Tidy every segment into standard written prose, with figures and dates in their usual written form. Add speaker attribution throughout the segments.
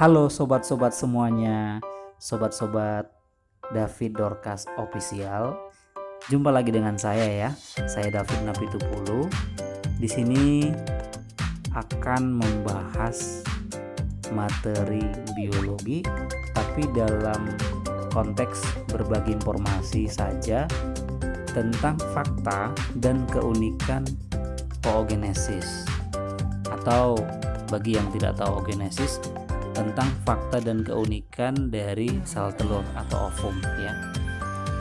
Speaker 1: Halo sobat-sobat semuanya, sobat-sobat David Dorcas Official. Jumpa lagi dengan saya ya. Saya David Napitupulu. Di sini akan membahas materi biologi, tapi dalam konteks berbagi informasi saja tentang fakta dan keunikan oogenesis, atau bagi yang tidak tahu oogenesis, tentang fakta dan keunikan dari sel telur atau ovum ya.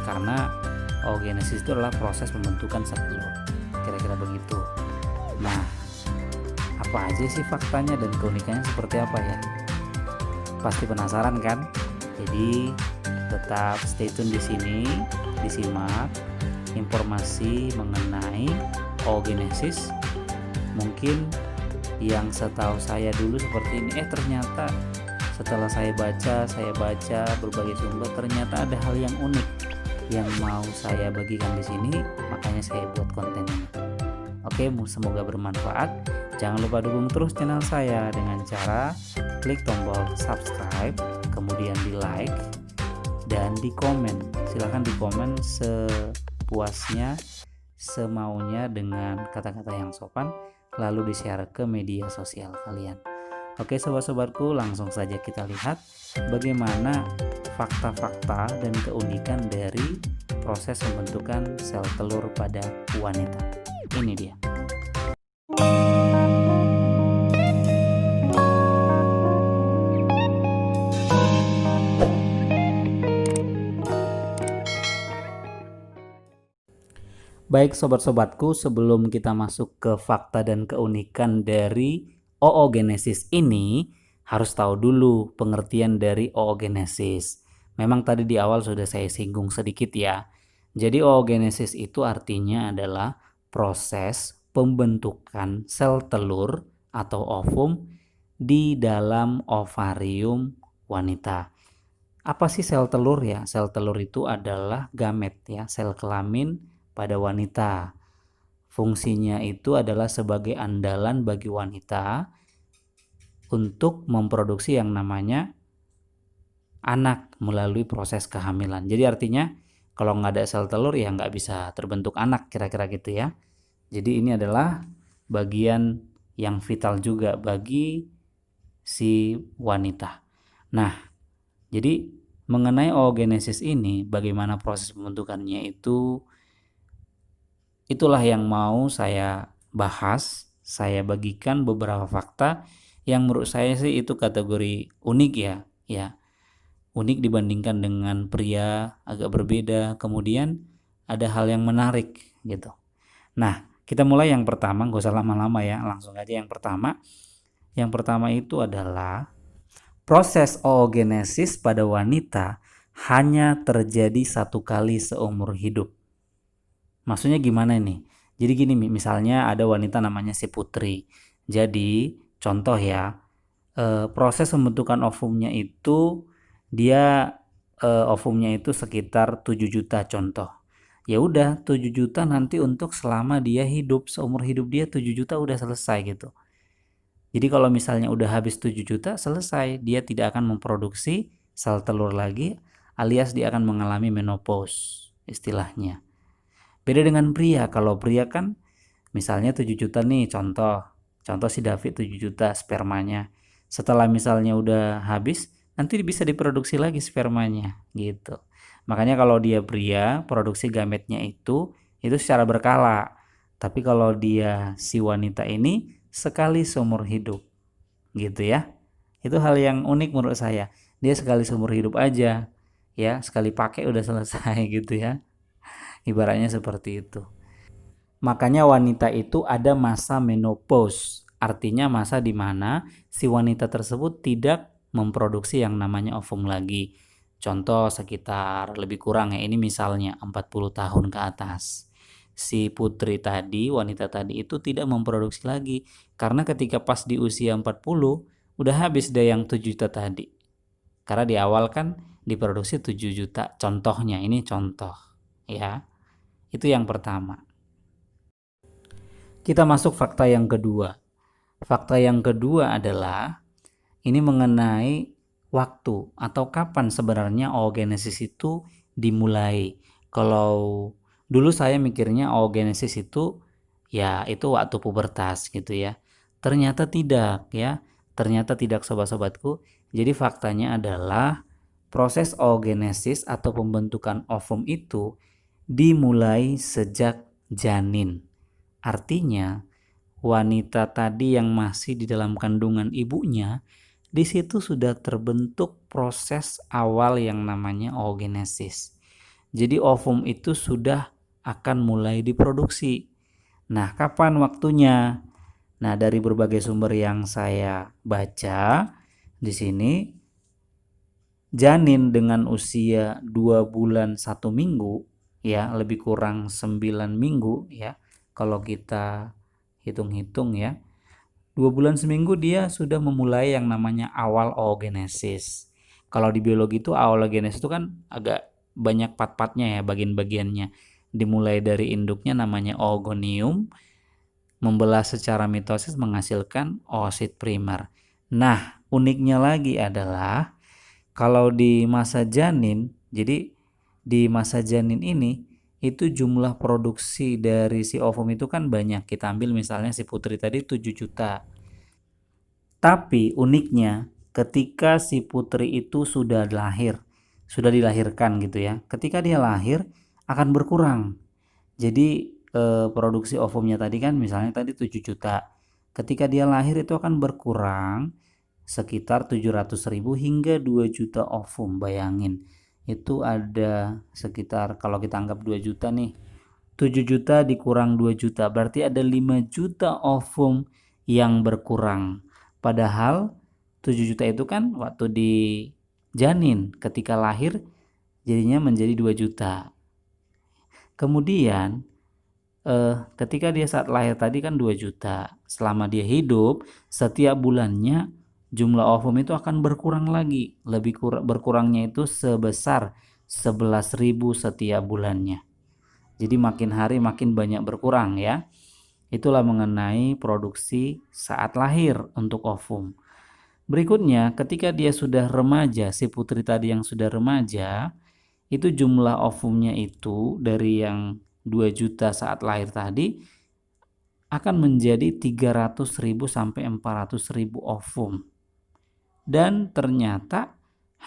Speaker 1: Karena oogenesis itu adalah proses pembentukan sel telur, kira-kira begitu. Nah, apa aja sih faktanya dan keunikannya seperti apa ya? Pasti penasaran kan? Jadi tetap stay tune di sini, disimak informasi mengenai oogenesis. Mungkin yang setahu saya dulu seperti ini, ternyata setelah saya baca berbagai sumber, ternyata ada hal yang unik yang mau saya bagikan di sini, makanya saya buat konten ini. Oke, semoga bermanfaat. Jangan lupa dukung terus channel saya dengan cara klik tombol subscribe, kemudian di like dan di komen. Silahkan di komen sepuasnya, semaunya dengan kata-kata yang sopan, lalu di-share ke media sosial kalian. Oke sobat-sobatku, langsung saja kita lihat bagaimana fakta-fakta dan keunikan dari proses pembentukan sel telur pada wanita. Ini dia. Baik sobat-sobatku, sebelum kita masuk ke fakta dan keunikan dari oogenesis ini, harus tahu dulu pengertian dari oogenesis. Memang tadi di awal sudah saya singgung sedikit ya. Jadi oogenesis itu artinya adalah proses pembentukan sel telur atau ovum di dalam ovarium wanita. Apa sih sel telur ya? Sel telur itu adalah gamet ya, sel kelamin pada wanita. Fungsinya itu adalah sebagai andalan bagi wanita untuk memproduksi yang namanya anak melalui proses kehamilan. Jadi artinya kalau nggak ada sel telur ya nggak bisa terbentuk anak, kira-kira gitu ya. Jadi ini adalah bagian yang vital juga bagi si wanita. Nah, jadi mengenai oogenesis ini, bagaimana proses pembentukannya itu, itulah yang mau saya bahas. Saya bagikan beberapa fakta yang menurut saya sih itu kategori unik ya. Unik dibandingkan dengan pria, agak berbeda. Kemudian ada hal yang menarik gitu. Nah, kita mulai yang pertama, gak usah lama-lama ya, langsung aja yang pertama. Yang pertama itu adalah proses oogenesis pada wanita hanya terjadi satu kali seumur hidup. Maksudnya gimana nih? Jadi gini, misalnya ada wanita namanya si Putri. Jadi contoh ya, proses pembentukan ovumnya itu dia ovumnya itu sekitar 7 juta contoh. Ya udah 7 juta nanti untuk selama dia hidup, seumur hidup dia 7 juta udah selesai gitu. Jadi kalau misalnya udah habis 7 juta selesai, dia tidak akan memproduksi sel telur lagi, alias dia akan mengalami menopause istilahnya. Beda dengan pria, kalau pria kan misalnya 7 juta nih contoh si David 7 juta spermanya. Setelah misalnya udah habis, nanti bisa diproduksi lagi spermanya gitu. Makanya kalau dia pria, produksi gametnya itu secara berkala. Tapi kalau dia si wanita ini sekali seumur hidup gitu ya. Itu hal yang unik menurut saya. Dia sekali seumur hidup aja ya, sekali pakai udah selesai gitu ya. Ibaratnya seperti itu. Makanya wanita itu ada masa menopause, artinya masa di mana si wanita tersebut tidak memproduksi yang namanya ovum lagi. Contoh sekitar lebih kurang ya, ini misalnya 40 tahun ke atas. Si Putri tadi, wanita tadi itu tidak memproduksi lagi karena ketika pas di usia 40 udah habis deh yang 7 juta tadi. Karena di awal kan diproduksi 7 juta, contohnya ini contoh ya. Itu yang pertama. Kita masuk fakta yang kedua. Fakta yang kedua adalah ini mengenai waktu atau kapan sebenarnya oogenesis itu dimulai. Kalau dulu saya mikirnya oogenesis itu ya itu waktu pubertas gitu ya. Ternyata tidak ya. Ternyata tidak sobat-sobatku. Jadi faktanya adalah proses oogenesis atau pembentukan ovum itu dimulai sejak janin. Artinya wanita tadi yang masih di dalam kandungan ibunya, di situ sudah terbentuk proses awal yang namanya oogenesis. Jadi ovum itu sudah akan mulai diproduksi. Nah, kapan waktunya? Nah, dari berbagai sumber yang saya baca di sini, janin dengan usia 2 bulan 1 minggu ya, lebih kurang 9 minggu ya. Kalau kita hitung-hitung ya, 2 bulan seminggu dia sudah memulai yang namanya awal oogenesis. Kalau di biologi itu awal oogenesis itu kan agak banyak part-partnya ya, bagian-bagiannya. Dimulai dari induknya namanya oogonium, membelah secara mitosis menghasilkan oosit primer. Nah, uniknya lagi adalah kalau di masa janin, jadi di masa janin ini itu jumlah produksi dari si ovum itu kan banyak. Kita ambil misalnya si putri tadi 7 juta. Tapi uniknya ketika si putri itu sudah lahir, sudah dilahirkan gitu ya. Ketika dia lahir akan berkurang. Jadi produksi ovumnya tadi kan misalnya tadi 7 juta. Ketika dia lahir itu akan berkurang sekitar 700.000 hingga 2 juta ovum. Bayangin, itu ada sekitar, kalau kita anggap 2 juta nih, 7 juta dikurang 2 juta berarti ada 5 juta ovum yang berkurang. Padahal 7 juta itu kan waktu di janin, ketika lahir jadinya menjadi 2 juta. Kemudian ketika dia saat lahir tadi kan 2 juta. Selama dia hidup, setiap bulannya jumlah ovum itu akan berkurang lagi. Berkurangnya itu sebesar 11.000 setiap bulannya. Jadi makin hari makin banyak berkurang ya. Itulah mengenai produksi saat lahir untuk ovum. Berikutnya, ketika dia sudah remaja, si putri tadi yang sudah remaja, itu jumlah ovumnya itu dari yang 2 juta saat lahir tadi akan menjadi 300.000 sampai 400.000 ovum. Dan ternyata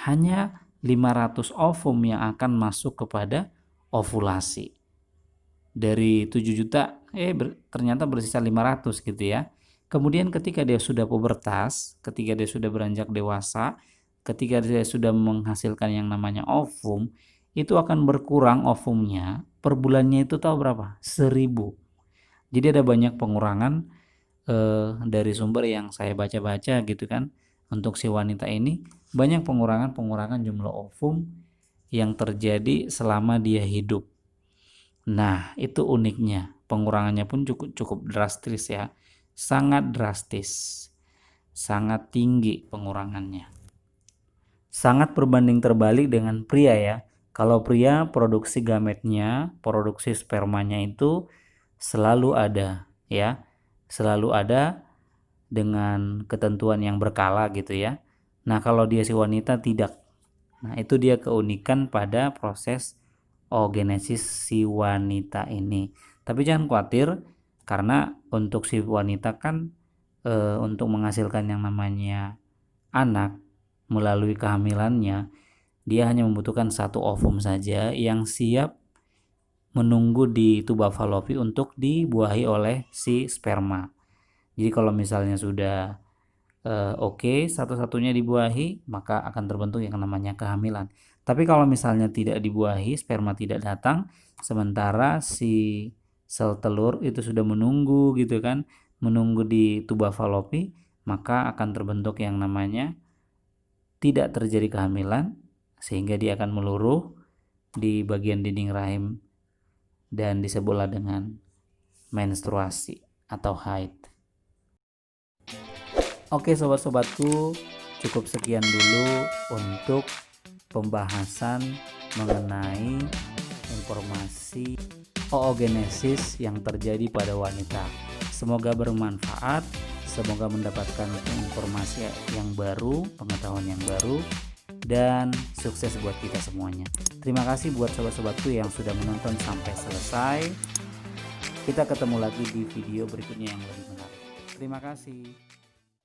Speaker 1: hanya 500 ovum yang akan masuk kepada ovulasi. Dari 7 juta ternyata bersisa 500 gitu ya. Kemudian ketika dia sudah pubertas, ketika dia sudah beranjak dewasa, ketika dia sudah menghasilkan yang namanya ovum, itu akan berkurang ovumnya per bulannya itu tahu berapa? 1.000. Jadi ada banyak pengurangan dari sumber yang saya baca-baca gitu kan. Untuk si wanita ini banyak pengurangan jumlah ovum yang terjadi selama dia hidup. Nah, itu uniknya. Pengurangannya pun cukup drastis ya. Sangat drastis. Sangat tinggi pengurangannya. Sangat berbanding terbalik dengan pria ya. Kalau pria produksi gametnya, produksi spermanya itu selalu ada ya. Selalu ada dengan ketentuan yang berkala gitu ya. Nah, kalau dia si wanita tidak. Nah, itu dia keunikan pada proses oogenesis si wanita ini. Tapi jangan khawatir karena untuk si wanita kan untuk menghasilkan yang namanya anak melalui kehamilannya, dia hanya membutuhkan satu ovum saja yang siap menunggu di tuba falopi untuk dibuahi oleh si sperma. Jadi kalau misalnya sudah oke, satu-satunya dibuahi, maka akan terbentuk yang namanya kehamilan. Tapi kalau misalnya tidak dibuahi, sperma tidak datang, sementara si sel telur itu sudah menunggu gitu kan, menunggu di tuba falopi, maka akan terbentuk yang namanya tidak terjadi kehamilan, sehingga dia akan meluruh di bagian dinding rahim dan disebutlah dengan menstruasi atau haid. Oke sobat-sobatku, cukup sekian dulu untuk pembahasan mengenai informasi oogenesis yang terjadi pada wanita. Semoga bermanfaat. Semoga mendapatkan informasi yang baru, pengetahuan yang baru, dan sukses buat kita semuanya. Terima kasih buat sobat-sobatku yang sudah menonton sampai selesai. Kita ketemu lagi di video berikutnya yang lebih menarik. Terima kasih.